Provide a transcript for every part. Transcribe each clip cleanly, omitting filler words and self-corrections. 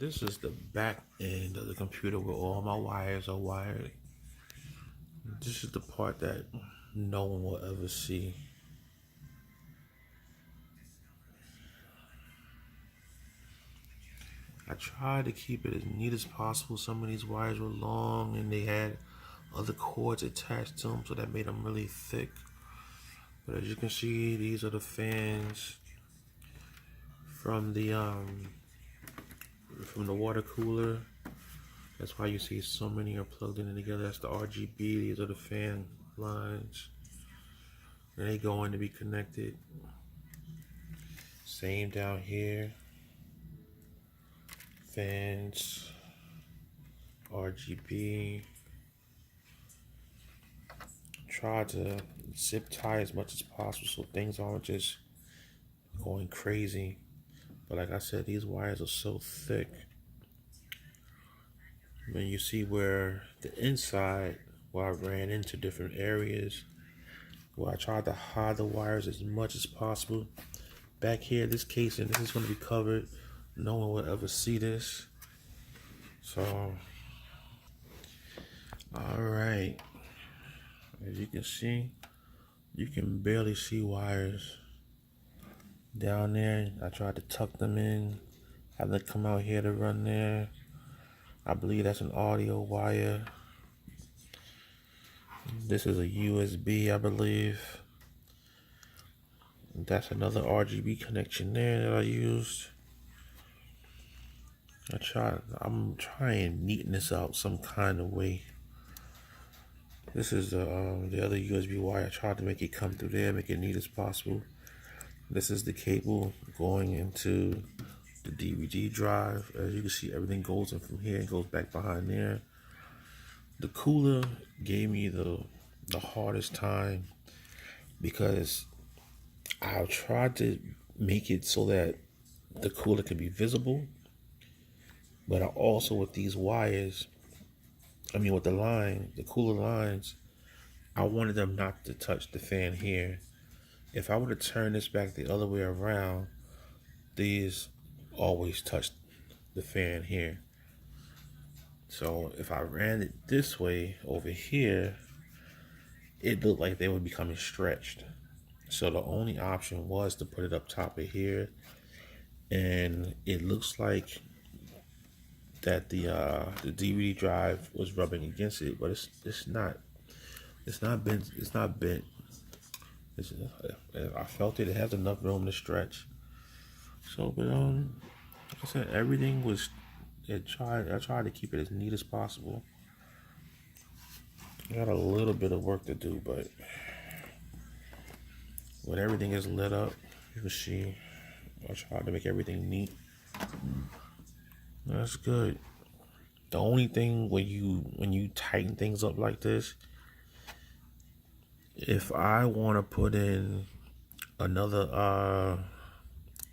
this is the back end of the computer where all my wires are wired. This is the part that no one will ever see. I tried to keep it as neat as possible. Some of these wires were long and they had other cords attached to them, so that made them really thick. But as you can see, these are the fans from the water cooler. That's why you see so many are plugged in together. That's the RGB. These are the fan lines. And they go in to be connected. Same down here. Fans, RGB. Try to zip tie as much as possible so things aren't just going crazy. But like I said, these wires are so thick. And you see where the inside, where I ran into different areas, where I tried to hide the wires as much as possible. Back here, this casing, this is going to be covered. No one will ever see this. So, all right. As you can see, you can barely see wires down there. I tried to tuck them in, have them come out here to run there. I believe that's an audio wire. This is a USB, I believe. That's another RGB connection there that I used. I'm trying to neaten this out some kind of way. This is the other USB wire. I tried to make it come through there, make it neat as possible. This is the cable going into the DVD drive. As you can see, everything goes in from here and goes back behind there. The cooler gave me the hardest time because I tried to make it so that the cooler could be visible, but I also, with these wires, with the cooler lines, I wanted them not to touch the fan here. If I were to turn this back the other way around, these always touch the fan here. So if I ran it this way over here, it looked like they were becoming stretched. So the only option was to put it up top of here, and it looks like that the DVD drive was rubbing against it, but it's not bent. I felt it has enough room to stretch. So, but like I said, everything was. I tried to keep it as neat as possible. I got a little bit of work to do, but when everything is lit up, you can see I tried to make everything neat. That's good. The only thing when you tighten things up like this, if I want to put in another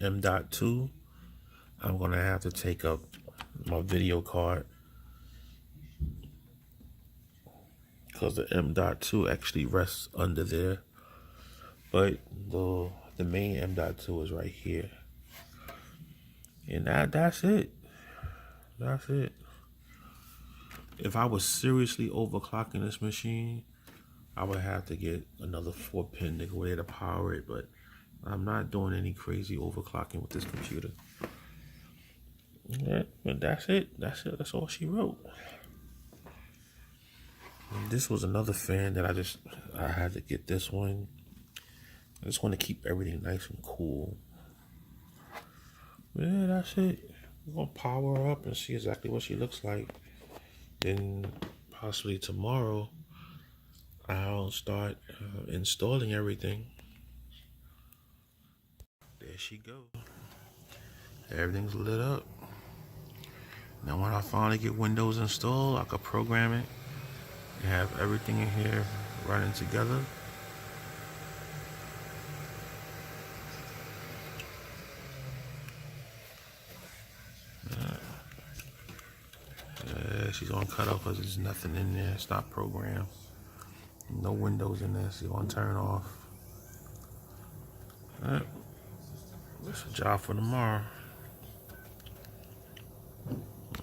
M.2, I'm gonna have to take up my video card because the M.2 actually rests under there, but the main M.2 is right here, and that's it. That's it. If I was seriously overclocking this machine, I would have to get another 4-pin nickel there to power it, but I'm not doing any crazy overclocking with this computer. Yeah, but that's it. That's all she wrote. And this was another fan that I had to get this one. I just want to keep everything nice and cool. But yeah, that's it. We're gonna power her up and see exactly what she looks like. Then possibly tomorrow I'll start installing everything. There she goes. Everything's lit up. Now when I finally get Windows installed, I could program it and have everything in here running together. She's gonna cut off because there's nothing in there. It's not programmed. No windows in there. She's gonna turn off. Alright. That's a job for tomorrow.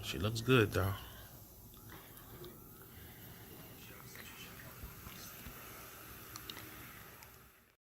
She looks good though.